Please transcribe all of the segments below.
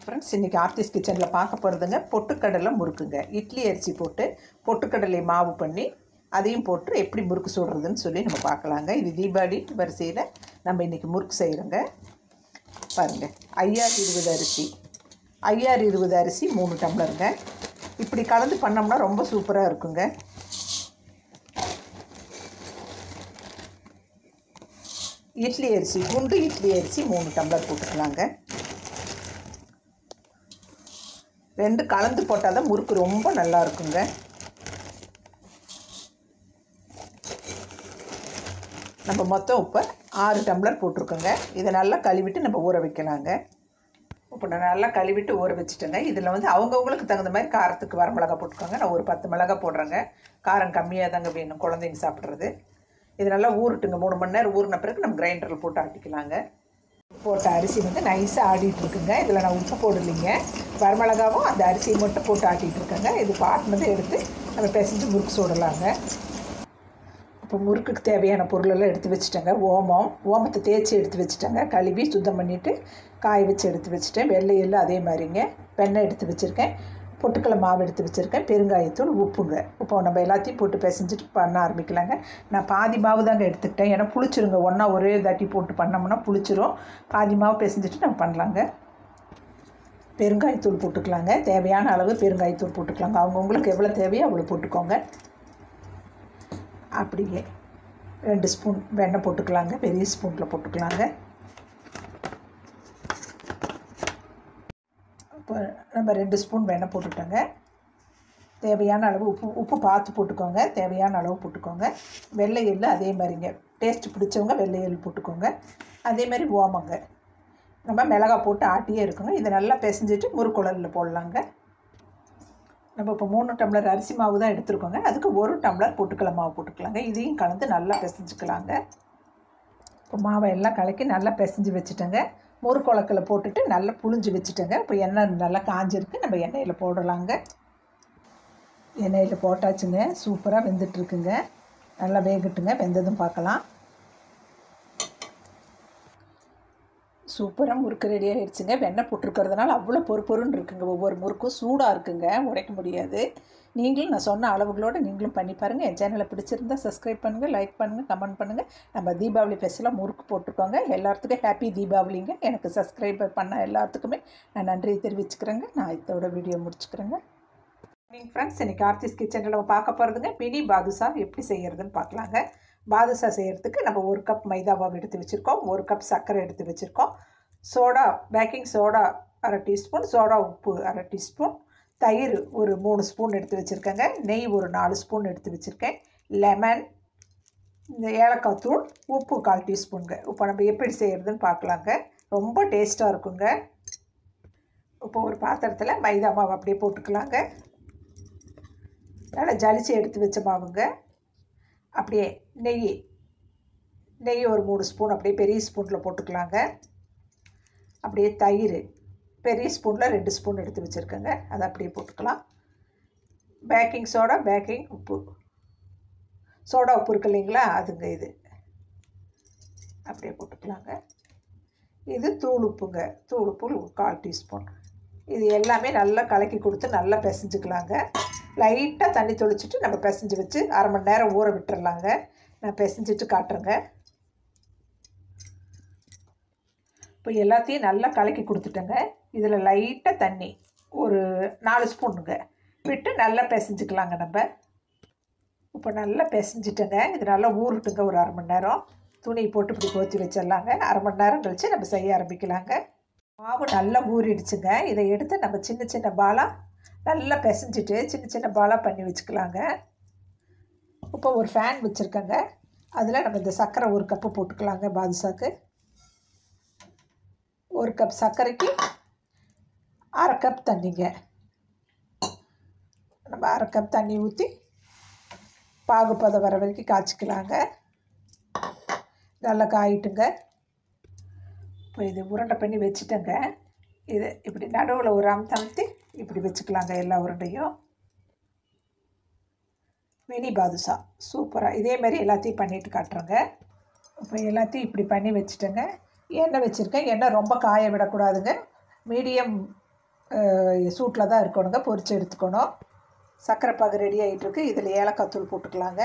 Friends, இன்றைக்கி ஆர்த்திஸ் கிச்சனில் பார்க்க போகிறதுங்க பொட்டுக்கடலை முறுக்குங்க. இட்லி அரிசி போட்டு பொட்டுக்கடலை மாவு பண்ணி அதையும் போட்டு எப்படி முறுக்கு சுடுறதுன்னு சொல்லி நம்ம பார்க்கலாங்க. இது தீபாவளி வரிசையில் நம்ம இன்றைக்கி முறுக்கு செய்கிறோங்க. பாருங்கள், 5020 அரிசி 5020 அரிசி 3 டம்ளருங்க. இப்படி கலந்து பண்ணோம்னா ரொம்ப சூப்பராக இருக்குங்க. இட்லி அரிசி, குண்டு இட்லி அரிசி 3 டம்ளர் போட்டுக்கலாங்க. 2 கலந்து போட்டால் தான் முறுக்கு ரொம்ப நல்லா இருக்குங்க. நம்ம மொத்தம் இப்போ 6 டம்ளர் போட்டிருக்கோங்க. இதை நல்லா கழுவிட்டு நம்ம ஊற வைக்கலாங்க. இப்போ நான் நல்லா கழுவிட்டு ஊற வச்சுட்டேங்க. இதில் அவங்கவுங்களுக்கு தகுந்த மாதிரி காரத்துக்கு வரமிளகா போட்டுக்கோங்க. நான் ஒரு 10 மிளகா போடுறேங்க. காரம் கம்மியாக தாங்க வேணும் குழந்தைங்க சாப்பிட்றது. இது நல்லா ஊறட்டுங்க. 3 மணி நேரம் ஊறின பிறகு நம்ம கிரைண்டரில் போட்டு ஆட்டிக்கலாங்க. போட்ட அரிசி நைஸாக ஆடிட்டுருக்குங்க. இதில் நான் உப்பு போடலைங்க. வரமிளகாவும் அந்த அரிசியை மட்டும் போட்டு ஆட்டிகிட்ருக்கேங்க. இது ஆட்டினதை எடுத்து நம்ம பிசைஞ்சு முறுக்கு சுடலாங்க. இப்போ முறுக்குக்கு தேவையான பொருளெல்லாம் எடுத்து வச்சுட்டேங்க. ஓமத்தை தேய்ச்சி எடுத்து வச்சுட்டேங்க. கழுவி சுத்தம் பண்ணிவிட்டு காய வச்சு எடுத்து வச்சுட்டேன். வெள்ளை எல்லாம் அதே மாதிரிங்க. வெண்ணெய் எடுத்து வச்சுருக்கேன். பொட்டுக்கடலை மாவு எடுத்து வச்சுருக்கேன். பெருங்காயத்தூள், உப்புங்க. இப்போ நம்ம எல்லாத்தையும் போட்டு பிசைஞ்சிட்டு பண்ண ஆரம்பிக்கலாங்க. நான் பாதி மாவு தாங்க எடுத்துக்கிட்டேன். ஏன்னா புளிச்சிருங்க. ஒன்றா ஒரே தாட்டி போட்டு பண்ணோம்னா புளிச்சிரும். பாதி மாவு பிசைஞ்சிட்டு நம்ம பண்ணலாங்க. பெருங்காயத்தூள் போட்டுக்கலாங்க. தேவையான அளவு பெருங்காயத்தூள் போட்டுக்கலாங்க. அவங்கவுங்களுக்கு எவ்வளோ தேவையோ அவ்வளோ போட்டுக்கோங்க. அப்படியே 2 ஸ்பூன் வெண்ணெய் போட்டுக்கலாங்க. பெரிய ஸ்பூனில் போட்டுக்கலாங்க. இப்போ நம்ம 2 ஸ்பூன் வெண்ணெய் போட்டுட்டோங்க. தேவையான அளவு உப்பு பார்த்து போட்டுக்கோங்க. தேவையான அளவு போட்டுக்கோங்க. வெள்ளை எள்ளு அதே மாதிரிங்க. டேஸ்ட்டு பிடிச்சவங்க வெள்ளை எள்ளு போட்டுக்கோங்க. அதே மாதிரி ஓமங்க. நம்ம மிளகா போட்டு ஆட்டியே இருக்குங்க. இதை நல்லா பிசைஞ்சிட்டு முறுக்குழலில் போடலாங்க. நம்ம இப்போ 3 டம்ளர் அரிசி மாவு தான் எடுத்துருக்கோங்க. அதுக்கு 1 டம்ளர் பொட்டுக்கடலை மாவு போட்டுக்கலாங்க. இதையும் கலந்து நல்லா பிசைஞ்சிக்கலாங்க. இப்போ மாவை எல்லாம் கலக்கி நல்லா பிசைஞ்சு வச்சுட்டேங்க. முறுக்குழக்கில் போட்டுட்டு நல்லா புழிஞ்சு வச்சுட்டேங்க. இப்போ எண்ணெய் நல்லா காஞ்சிருக்கு. நம்ம எண்ணெயில் போடலாங்க. எண்ணெயில் போட்டாச்சுங்க. சூப்பராக வெந்துட்டுருக்குங்க. நல்லா வேகட்டுங்க. வெந்ததும் பார்க்கலாம். சூப்பராக முறுக்கு ரெடி ஆகிடுச்சுங்க. வெண்ணெய் போட்டிருக்கிறதுனால அவ்வளோ பொறுன்னு இருக்குங்க. ஒவ்வொரு முறுக்கும் சூடாக இருக்குங்க. உடைக்க முடியாது. நீங்களும் நான் சொன்ன அளவுகளோடு நீங்களும் பண்ணி பாருங்கள். என் சேனலை பிடிச்சிருந்தால் சப்ஸ்கிரைப் பண்ணுங்கள், லைக் பண்ணுங்கள், கமெண்ட் பண்ணுங்கள். நம்ம தீபாவளி ஸ்பெஷலாக முறுக்கு போட்டிருக்கோங்க. எல்லாத்துக்கும் ஹாப்பி தீபாவளிங்க. எனக்கு சப்ஸ்கிரைப் பண்ண எல்லாத்துக்குமே நான் நன்றியை தெரிவிச்சுக்கிறேங்க. நான் இதோட வீடியோ முடிச்சுக்கிறேங்க. ஃப்ரெண்ட்ஸ், இன்றைக்கி ஆர்த்திஸ் கிச்சனில் நம்ம பார்க்க போகிறதுங்க மினி பாதுஷா எப்படி செய்கிறதுன்னு பார்க்கலாங்க. பாதுஷா செய்கிறதுக்கு நம்ம 1 கப் மைதா மாவு எடுத்து வச்சுருக்கோம். 1 கப் சர்க்கரை எடுத்து வச்சுருக்கோம். Soda, baking soda 1/2 teaspoon, soda உப்பு 1/2 டீஸ்பூன், தயிர் ஒரு 3 ஸ்பூன் எடுத்து வச்சுருக்கேங்க. நெய் ஒரு 4 ஸ்பூன் எடுத்து வச்சுருக்கேன். லெமன், இந்த ஏலக்காய் தூள், உப்பு 1/4 டீஸ்பூனுங்க. இப்போ நம்ம எப்படி செய்கிறதுன்னு பார்க்கலாங்க. ரொம்ப டேஸ்ட்டாக இருக்குங்க. இப்போ ஒரு பாத்திரத்தில் மைதா மாவு அப்படியே போட்டுக்கலாங்க. நல்லா ஜலிச்சு எடுத்து வச்ச மாவுங்க. அப்படியே நெய் ஒரு 3 ஸ்பூன் அப்படியே பெரிய ஸ்பூனில் போட்டுக்கலாங்க. அப்படியே தயிர் பெரிய ஸ்பூனில் 2 ஸ்பூன் எடுத்து வச்சுருக்கேங்க. அதை அப்படியே போட்டுக்கலாம். பேக்கிங் சோடா, பேக்கிங் உப்பு, சோடா உப்பு இருக்கு இல்லைங்களா, அதுங்க. இது அப்படியே போட்டுக்கலாங்க. இது தூள் உப்புங்க. தூள் உப்பு 1/4 டீஸ்பூன். இது எல்லாமே நல்லா கலக்கி கொடுத்து நல்லா பிசைஞ்சிக்கலாங்க. லைட்டாக தண்ணி தொளிச்சிட்டு நம்ம பிசைஞ்சு வச்சு 1/2 மணி நேரம் ஊற விட்டுறலாங்க. நான் பிசைஞ்சிட்டு காட்டுறேங்க. இப்போ எல்லாத்தையும் நல்லா கலக்கி கொடுத்துட்டேங்க. இதில் லைட்டாக தண்ணி ஒரு 4 ஸ்பூனுங்க விட்டு நல்லா பிசைஞ்சிக்கலாங்க. நம்ம இப்போ நல்லா பிசைஞ்சிட்டேங்க. இது நல்லா ஊறட்டுங்க ஒரு 1/2 மணி நேரம். துணி போட்டு இப்படி கோத்தி வச்சிடலாங்க. 1/2 மணி நேரம் கழித்து நம்ம செய்ய ஆரம்பிக்கலாங்க. மாவு நல்லா ஊறிடுச்சுங்க. இதை எடுத்து நம்ம சின்ன சின்ன பாலாக நல்லா பிசைஞ்சிட்டு சின்ன சின்ன பாலாக பண்ணி வச்சுக்கலாங்க. இப்போ ஒரு ஃபேன் வச்சுருக்கேங்க. அதில் நம்ம இந்த சர்க்கரை 1 கப்பு போட்டுக்கலாங்க. பாதுஷாக்கு 1 கப் சர்க்கரைக்கு 1/2 கப் தண்ணிங்க. நம்ம 1/2 கப் தண்ணி ஊற்றி பாகுப்பதம் வர வரைக்கும் காய்ச்சிக்கலாங்க. நல்லா காயிட்டுங்க. இப்போ இது உருண்டை பண்ணி வச்சுட்டேங்க. இது இப்படி நடுவில் ஒரு அமுத்தி இப்படி வச்சுக்கலாங்க. எல்லா உருண்டையும் மினி பாதுஷா சூப்பராக இதே மாதிரி எல்லாத்தையும் பண்ணிவிட்டு காட்டுறேங்க. இப்போ எல்லாத்தையும் இப்படி பண்ணி வச்சுட்டேங்க. எண்ணெய் வச்சுருக்கேன். எண்ணெய் ரொம்ப காய விடக்கூடாதுங்க. மீடியம் சூட்டில் தான் இருக்கணுங்க, பொரித்து எடுத்துக்கணும். சர்க்கரை பாகு ரெடி ஆகிட்டுருக்கு. இதில் ஏலக்காய் தூள் போட்டுக்கலாங்க.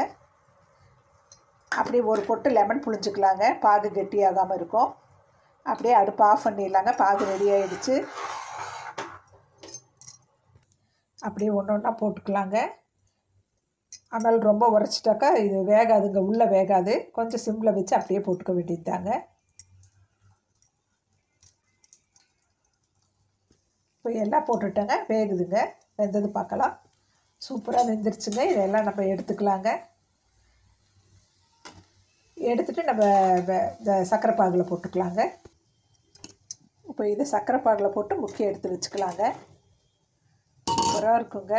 அப்படியே ஒரு பொட்டு லெமன் புழிஞ்சிக்கலாங்க, பாகு கெட்டியாகாமல் இருக்கும். அப்படியே அடுப்பு ஆஃப் பண்ணிடலாங்க. பாகு ரெடி ஆகிடுச்சு. அப்படியே ஒன்று ஒன்றா போட்டுக்கலாங்க. ஆனால் ரொம்ப உரைச்சிட்டாக்கா இது வேகாதுங்க, உள்ளே வேகாது. கொஞ்சம் சிம்மில் வச்சு அப்படியே போட்டுக்க வேண்டியது தாங்க. இப்போ எல்லாம் போட்டுட்டேங்க, வேகுதுங்க. வெந்தது பார்க்கலாம். சூப்பராக வெந்துருச்சுங்க. இதெல்லாம் நம்ம எடுத்துக்கலாங்க. எடுத்துகிட்டு நம்ம இந்த சர்க்கரை பாகில் போட்டுக்கலாங்க. இப்போ இதை சர்க்கரை பாகில் போட்டு முக்கிய எடுத்து வச்சுக்கலாங்க. சூப்பராக இருக்குங்க.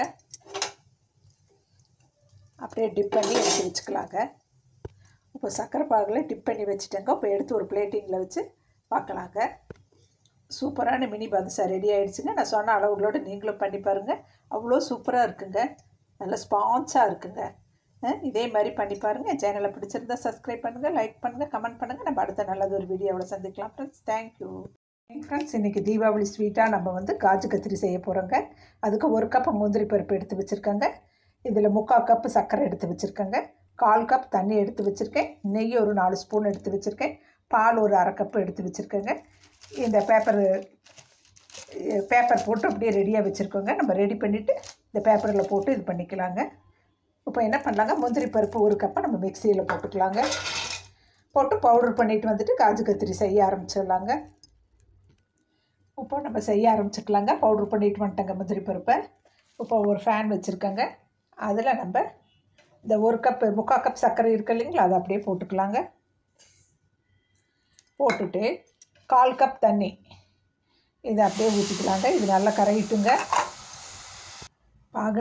அப்படியே டிப் பண்ணி எடுத்து வச்சுக்கலாங்க. இப்போ சர்க்கரை பாகில் டிப் பண்ணி வச்சுட்டேங்க. இப்போ எடுத்து ஒரு பிளேட்டிங்கில் வச்சு பார்க்கலாங்க. சூப்பரான மினி பாதுஷா ரெடி ஆகிடுச்சுங்க. நான் சொன்ன அளவுகளோடு நீங்களும் பண்ணி பாருங்கள். அவ்வளோ சூப்பராக இருக்குங்க. நல்ல ஸ்பான்ஸாக இருக்குங்க. இதே மாதிரி பண்ணி பாருங்கள். சேனலை பிடிச்சிருந்தா சப்ஸ்கிரைப் பண்ணுங்கள், லைக் பண்ணுங்கள், கமெண்ட் பண்ணுங்கள். நம்ம அடுத்த நல்லது ஒரு வீடியோவில் சந்திக்கலாம் ஃப்ரெண்ட்ஸ். Thank you friends. இன்றைக்கி தீபாவளி ஸ்வீட்டாக நம்ம வந்து காஜு கத்திரி செய்ய போகிறோங்க. அதுக்கு 1 கப் முந்திரி பருப்பு எடுத்து வச்சுருக்கேங்க. இதில் 3/4 கப் சர்க்கரை எடுத்து வச்சுருக்கேங்க. 1/4 கப் தண்ணி எடுத்து வச்சுருக்கேன். நெய் ஒரு 4 ஸ்பூன் எடுத்து வச்சுருக்கேன். பால் ஒரு 1/2 கப்பு எடுத்து வச்சுருக்கேங்க. இந்த பேப்பர் போட்டு அப்படியே ரெடியாக வச்சுருக்கோங்க. நம்ம ரெடி பண்ணிவிட்டு இந்த பேப்பரில் போட்டு இது பண்ணிக்கலாங்க. இப்போ என்ன பண்ணலாங்க, முந்திரி பருப்பு 1 கப்பை நம்ம மிக்சியில் போட்டுக்கலாங்க. போட்டு பவுடர் பண்ணிவிட்டு வந்துட்டு காஜு கத்திரி செய்ய ஆரம்பிச்சிடலாங்க. இப்போ நம்ம செய்ய ஆரம்பிச்சுக்கலாங்க. பவுட்ரு பண்ணிவிட்டு வந்துட்டேங்க முந்திரி பருப்பை. இப்போ ஒரு ஃபேன் வச்சுருக்கேங்க. அதில் நம்ம இந்த 1 கப்பு 3/4 கப் சர்க்கரை இருக்குது இல்லைங்களா, அதை அப்படியே போட்டுக்கலாங்க. போட்டுட்டு 1/4 கப் தண்ணி இதை அப்படியே ஊற்றிக்கலாங்க. இது நல்லா கரையிட்டுங்க. பாகு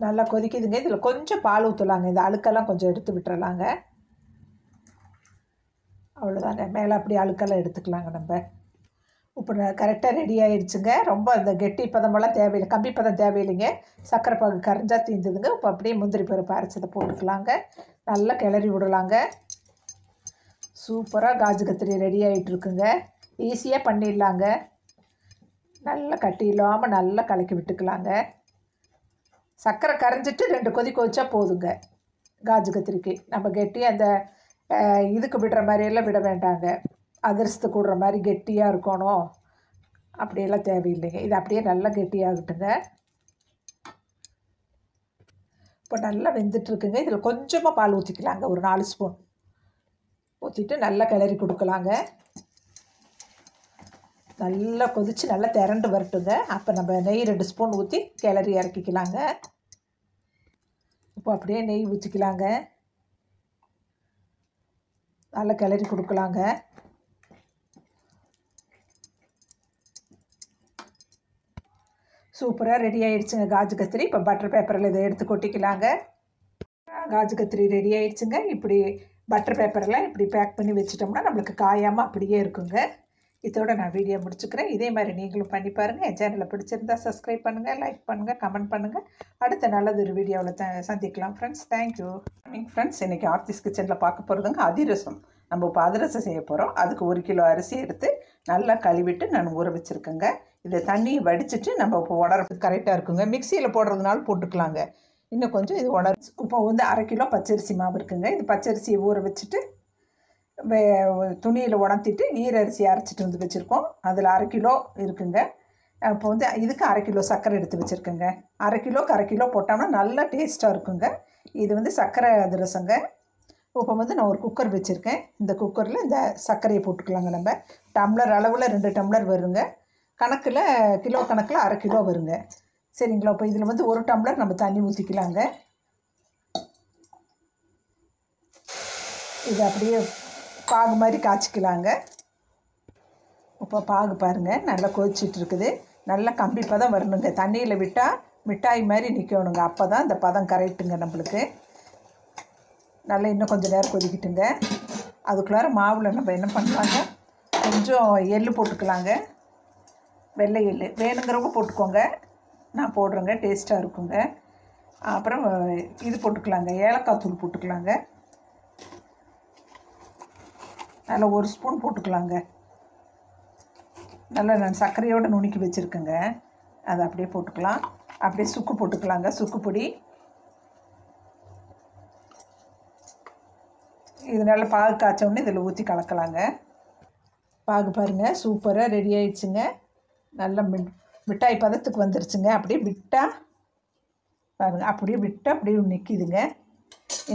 நல்லா கொதிக்குதுங்க. இதில் கொஞ்சம் பால் ஊற்றலாங்க. இந்த அழுக்கெல்லாம் கொஞ்சம் எடுத்து விட்டுறலாங்க. அவ்வளோதாங்க. மேலே அப்படியே அழுக்கெல்லாம் எடுத்துக்கலாங்க. நம்ம இப்போ கரெக்டாக ரெடி ஆகிடுச்சுங்க. ரொம்ப அந்த கெட்டி பதமெல்லாம் தேவையில்லை, கம்பி பதம் தேவையில்லைங்க. சர்க்கரை பாகு கரைஞ்சா தீர்ந்துதுங்க. இப்போ அப்படியே முந்திரி பருப்பு அரைச்சதை போட்டுக்கலாங்க. நல்லா கிளறி விடலாங்க. சூப்பராக காஜு கத்திரி ரெடி ஆகிட்டுருக்குங்க. ஈஸியாக பண்ணிடலாங்க. நல்லா கட்டி இல்லாமல் நல்லா கலக்கி விட்டுக்கலாங்க. சர்க்கரை கரைஞ்சிட்டு 2 கொதி கொதிச்சா போதுங்க. காஜு கத்திரிக்கு நம்ம கெட்டி அந்த இதுக்கு விடுற மாதிரியெல்லாம் விட வேண்டாங்க. அதிரசத்துக்கு விடுற மாதிரி கெட்டியாக இருக்கணும் அப்படியெல்லாம் தேவையில்லைங்க. இது அப்படியே நல்லா கெட்டியாகட்டுங்க. இப்போ நல்லா வெந்துட்டுருக்குங்க. இதில் கொஞ்சமாக பால் ஊற்றிக்கலாங்க. ஒரு 4 ஸ்பூன் ஊற்றிட்டு நல்லா கிளறி கொடுக்கலாங்க. நல்லா கொதித்து நல்லா திரண்டு வரட்டுங்க. அப்போ நம்ம நெய் 2 ஸ்பூன் ஊற்றி கிளறி இறக்கிக்கலாங்க. இப்போ அப்படியே நெய் ஊற்றிக்கலாங்க. நல்லா கிளறி கொடுக்கலாங்க. சூப்பராக ரெடி ஆகிடுச்சுங்க காஜு கத்திரி. இப்போ பட்டர் பேப்பரில் இதை எடுத்து கொட்டிக்கலாங்க. காஜு கத்திரி ரெடி ஆகிடுச்சுங்க. இப்படி பட்டர் பேப்பரெல்லாம் இப்படி பேக் பண்ணி வச்சிட்டோம்னா நம்மளுக்கு காயாமல் அப்படியே இருக்குங்க. இதோட நான் வீடியோ முடிச்சுக்கிறேன். இதே மாதிரி நீங்களும் பண்ணி பாருங்கள். என் சேனலை பிடிச்சிருந்தால் சப்ஸ்கிரைப் பண்ணுங்கள், லைக் பண்ணுங்கள், கமெண்ட் பண்ணுங்கள். அடுத்த நல்லது ஒரு வீடியோவில் சந்திக்கலாம் ஃப்ரெண்ட்ஸ். Thank you friends. இன்றைக்கி ஆர்த்திஸ் கிச்சனில் பார்க்க போகிறதுங்க அதிரசம். நம்ம இப்போ அதிரசம் செய்ய போகிறோம். அதுக்கு 1 கிலோ அரிசி எடுத்து நல்லா கழுவிட்டு நான் ஊற வச்சுருக்கேங்க. இதை தண்ணியை வடிச்சிட்டு நம்ம இப்போ உடறதுக்கு கரெக்டாக இருக்குங்க. மிக்சியில் போடுறதுனால போட்டுக்கலாங்க. இன்னும் கொஞ்சம் இது இப்போ வந்து 1/2 கிலோ பச்சரிசி மாவு இருக்குங்க. இது பச்சரிசியை ஊற வச்சுட்டு துணியில் உணர்த்திட்டு ஈரரிசி அரைச்சிட்டு வந்து வச்சுருக்கோம். அதில் 1/2 கிலோ இருக்குங்க. இப்போ வந்து இதுக்கு 1/2 கிலோ சர்க்கரை எடுத்து வச்சுருக்கேங்க. 1/2 கிலோக்கு 1/2 கிலோ போட்டோம்னா நல்லா டேஸ்ட்டாக இருக்குங்க. இது வந்து சர்க்கரை அதிரசங்க. இப்போ வந்து நான் ஒரு குக்கர் வச்சுருக்கேன். இந்த குக்கரில் இந்த சர்க்கரையை போட்டுக்கலாங்க. நம்ம டம்ளர் அளவில் 2 டம்ளர் வருங்க. கணக்கில் கிலோ கணக்கில் 1/2 கிலோ வருங்க. சரிங்களா? இப்போ இதில் வந்து 1 டம்ளர் நம்ம தண்ணி ஊற்றிக்கலாங்க. இது அப்படியே பாகு மாதிரி காய்ச்சிக்கலாங்க. இப்போ பாகு பாருங்கள் நல்லா கொதிச்சிட்டு இருக்குது. நல்லா கம்பி பதம் வரணுங்க. தண்ணியில் விட்டால் மிட்டாய் மாதிரி நிற்கணுங்க. அப்போ தான் இந்த பதம் கரெக்டுங்க நம்மளுக்கு. நல்லா இன்னும் கொஞ்சம் நேரம் கொதிக்கிட்டுங்க. அதுக்குள்ளார மாவில் நம்ம என்ன பண்ணலாங்க, கொஞ்சம் எள்ளு போட்டுக்கலாங்க. வெள்ளை எள்ளு வேணுங்கிறவங்க போட்டுக்கோங்க. நான் போடுறேங்க, டேஸ்ட்டாக இருக்குங்க. அப்புறம் இது போட்டுக்கலாங்க, ஏலக்காய் தூள் போட்டுக்கலாங்க. நல்லா 1 ஸ்பூன் போட்டுக்கலாங்க. நல்லா நான் சர்க்கரையோடு நுணுக்கி வச்சுருக்கேங்க. அதை அப்படியே போட்டுக்கலாம். அப்படியே சுக்கு போட்டுக்கலாங்க, சுக்கு பொடி. இது நல்லா பாகு காய்ச்சோடனே இதில் ஊற்றி கலக்கலாங்க. பாகு பாருங்கள் சூப்பராக ரெடி ஆயிடுச்சுங்க. நல்ல மிட்டாய் பதத்துக்கு வந்துருச்சுங்க. அப்படியே விட்டால் பாருங்கள், அப்படியே விட்டு அப்படியே நிற்கிதுங்க.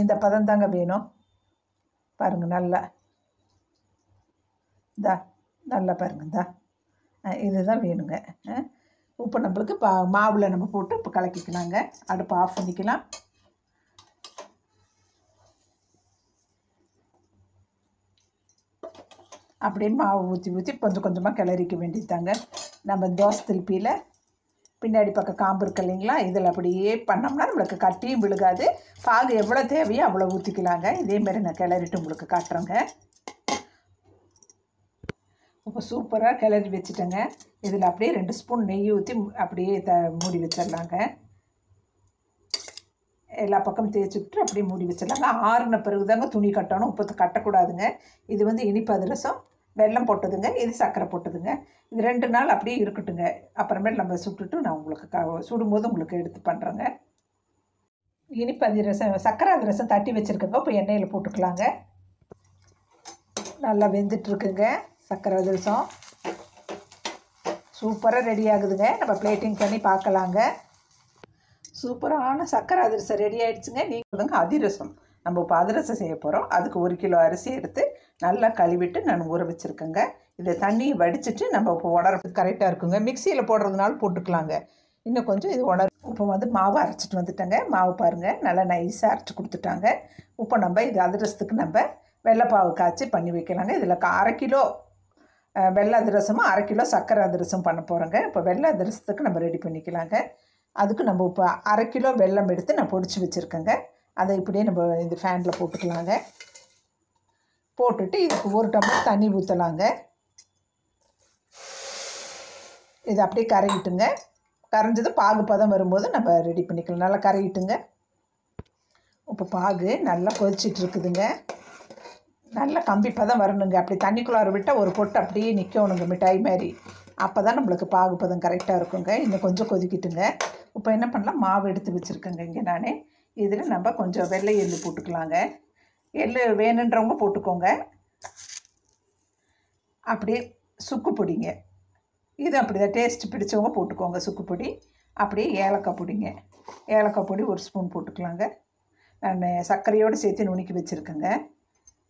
இந்த பதம் தாங்க வேணும். பாருங்கள் நல்லா நல்லா பாருங்கள் இதுதான் வேணுங்க. இப்போ நம்மளுக்கு மாவில் நம்ம போட்டு இப்போ கலக்கிக்கலாங்க. அடுப்பு ஆஃப் பண்ணிக்கலாம். அப்படியே மாவு ஊற்றி கொஞ்சம் கொஞ்சமாக கிளறிக்க வேண்டியதாங்க. நம்ம தோசை திருப்பியில் பின்னாடி பக்கம் காம்பு இருக்கு இல்லைங்களா, இதில் அப்படியே பண்ணோம்னா நம்மளுக்கு கட்டியும் விழுகாது. பாகு எவ்வளோ தேவையோ அவ்வளோ ஊற்றிக்கலாங்க. இதேமாரி நான் கிளறிட்டு உங்களுக்கு காட்டுறேங்க. இப்போ சூப்பராக கிளறி வச்சுட்டேங்க. இதில் அப்படியே 2 ஸ்பூன் நெய் ஊற்றி அப்படியே மூடி வச்சிடலாங்க. எல்லா பக்கம் தேய்ச்சி விட்டு அப்படியே மூடி வச்சிடலாங்க. ஆறுன பிறகு தாங்க துணி கட்டணும். இப்போ கட்டக்கூடாதுங்க. இது வந்து இனிப்பு அதிரசம், வெல்லம் போட்டதுங்க, இது சர்க்கரை போட்டதுங்க. இது 2 நாள் அப்படியே இருக்கட்டுங்க. அப்புறமேல் நம்ம சுட்டுட்டு நான் உங்களுக்கு சுடும்போது உங்களுக்கு எடுத்து பண்ணுறேங்க. இனிப்பு அதிரசம், சர்க்கரை அதிரசம் தட்டி வச்சுருக்கேங்க. இப்போ எண்ணெயில் போட்டுக்கலாங்க. நல்லா வெந்துட்டுருக்குங்க. சர்க்கரை அதிரசம் சூப்பராக ரெடி ஆகுதுங்க. நம்ம பிளேட்டிங் பண்ணி பார்க்கலாங்க. சூப்பரான சர்க்கரை அதிரசம் ரெடி ஆகிடுச்சுங்க. நீங்கள் அதிரசம் நம்ம இப்போ அதிரசம் செய்ய போகிறோம். அதுக்கு 1 கிலோ அரிசி எடுத்து நல்லா கழுவிட்டு நான் ஊற வச்சுருக்கேங்க. இதை தண்ணியை வடிச்சிட்டு நம்ம இப்போ உடறதுக்கு கரெக்டாக இருக்குங்க. மிக்சியில் போடுறதுனால போட்டுக்கலாங்க. இன்னும் கொஞ்சம் இது இப்போ வந்து மாவு அரைச்சிட்டு வந்துட்டேங்க. மாவு பாருங்கள் நல்லா நைஸாக அரைச்சி கொடுத்துட்டாங்க. இப்போ நம்ம இது அதிரசத்துக்கு நம்ம வெள்ளைப்பாவு காய்ச்சி பண்ணி வைக்கலாங்க. இதில் 1/2 கிலோ வெள்ளை அதிரசமும் 1/2 கிலோ சர்க்கரை அதிரசம் பண்ண போகிறோங்க. இப்போ வெள்ளை அதிரசத்துக்கு நம்ம ரெடி பண்ணிக்கலாங்க. அதுக்கு நம்ம இப்போ 1/2 கிலோ வெல்லம் எடுத்து நான் பொடிச்சு வச்சுருக்கேங்க. அதை இப்படியே நம்ம இந்த ஃபேனில் போட்டுக்கலாங்க. போட்டுட்டு இதுக்கு 1 டம்ளர் தண்ணி ஊற்றலாங்க. இது அப்படியே கரையிட்டுங்க. கரைஞ்சது பாகு பதம் வரும்போது நம்ம ரெடி பண்ணிக்கலாம். நல்லா கரையிட்டுங்க. இப்போ பாகு நல்லா கொதிச்சிட்டு இருக்குதுங்க. நல்லா கம்பி பதம் வரணுங்க. அப்படி தண்ணிக்குள்ளார விட்டால் ஒரு பொட்டு அப்படியே நிற்கணுங்க மிட்டாய் மாதிரி. அப்போ தான் நம்மளுக்கு பாகு பதம் கரெக்டாக இருக்குங்க. இன்னும் கொஞ்சம் கொதிக்கிட்டுங்க. இப்போ என்ன பண்ணலாம், மாவு எடுத்து வச்சுருக்கேங்க இங்கே நான். இதில் நம்ம கொஞ்சம் வெள்ளை எள்ளு போட்டுக்கலாங்க. எள்ளு வேணுன்றவங்க போட்டுக்கோங்க. அப்படியே சுக்கு பொடிங்க, இது அப்படி தான் டேஸ்ட் பிடிச்சவங்க போட்டுக்கோங்க. சுக்கு பொடி, அப்படியே ஏலக்காய் பொடிங்க. ஏலக்காய் பொடி 1 ஸ்பூன் போட்டுக்கலாங்க. நான் சர்க்கரையோடு சேர்த்து நுணுக்கி வச்சுருக்கேங்க.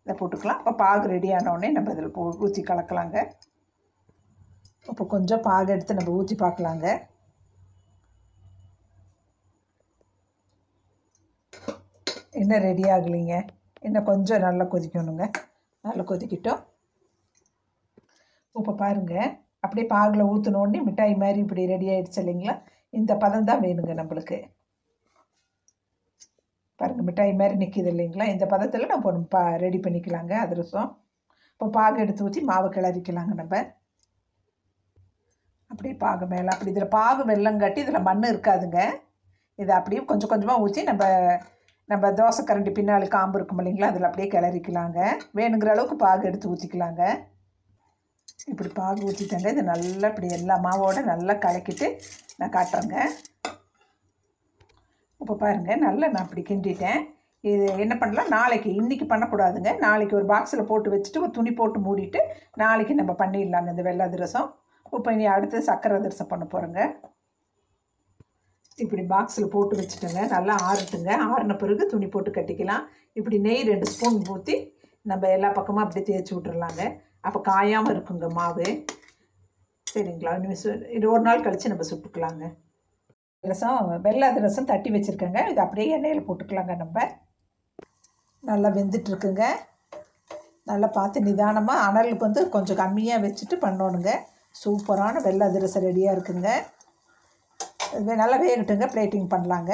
இதை போட்டுக்கலாம். இப்போ பாகு ரெடி ஆனோடனே நம்ம இதில் ஊற்றி கலக்கலாங்க. இப்போ கொஞ்சம் பாகு எடுத்து நம்ம ஊற்றி பார்க்கலாங்க. இன்னும் ரெடி ஆகலைங்க. இன்னும் கொஞ்சம் நல்லா கொதிக்கணுங்க. நல்லா கொதிக்கிட்டோம். இப்போ பாருங்கள், அப்படியே பாகில் ஊற்றினோடனே மிட்டாய் மாதிரி இப்படி ரெடி ஆகிடுச்சு இல்லைங்களா. இந்த பதம் தான் வேணுங்க நம்மளுக்கு. பாருங்கள் மிட்டாய் மாதிரி நிற்கிது இல்லைங்களா. இந்த பதத்தில் நம்ம ரெடி பண்ணிக்கலாங்க அதிரசம். இப்போ பாகு எடுத்து ஊற்றி மாவு கிளறிக்கலாங்க. நம்ம அப்படியே பாகு மேலே அப்படி இதில் பாகு வெல்லம் கட்டி இதில் மண் இருக்காதுங்க. இதை அப்படியே கொஞ்சம் கொஞ்சமாக ஊற்றி நம்ம தோசை கரண்டி பின்னாடி காம்பு இருக்கும் இல்லைங்களா, அதில் அப்படியே கிளறிக்கலாங்க. வேணுங்கிற அளவுக்கு பாகு எடுத்து ஊற்றிக்கலாங்க. இப்படி பாகு ஊற்றிட்டாங்க. இது நல்லா இப்படி எல்லா மாவோடு நல்லா கலக்கிட்டு நான் காட்டுறேங்க. இப்போ பாருங்கள் நல்லா நான் அப்படி கிண்டிட்டேன். இது என்ன பண்ணலாம், நாளைக்கு இன்றைக்கி பண்ணக்கூடாதுங்க. நாளைக்கு ஒரு பாக்ஸில் போட்டு வச்சுட்டு ஒரு துணி போட்டு மூடிட்டு நாளைக்கு நம்ம பண்ணிடலாங்க இந்த வெள்ளை அதிரசம். இப்போ இனி அடுத்து சர்க்கரை அதிரசம் பண்ண போகிறோங்க. இப்படி பாக்ஸில் போட்டு வச்சுட்டோங்க. நல்லா ஆறட்டுங்க. ஆறின பிறகு துணி போட்டு கட்டிக்கலாம். இப்படி நெய் 2 ஸ்பூன் ஊற்றி நம்ம எல்லா பக்கமும் அப்படியே தேய்ச்சி விட்டுறலாங்க. அப்போ காயாமல் இருக்குங்க மாவு. சரிங்களா. இது 1 நாள் கழித்து நம்ம சுட்டுக்கலாங்க. வெள்ளை அதிரசம் தட்டி வச்சுருக்கேங்க. இது அப்படியே எண்ணெயில் போட்டுக்கலாங்க. நம்ம நல்லா வெந்துட்டுருக்குங்க. நல்லா பார்த்து நிதானமாக அனலுக்கு வந்து கொஞ்சம் கம்மியாக வச்சுட்டு பண்ணணுங்க. சூப்பரான வெள்ளை அதிரசம் ரெடியாக இருக்குங்க. இது நல்லா வேகட்டுங்க. பிளேட்டிங் பண்ணலாங்க.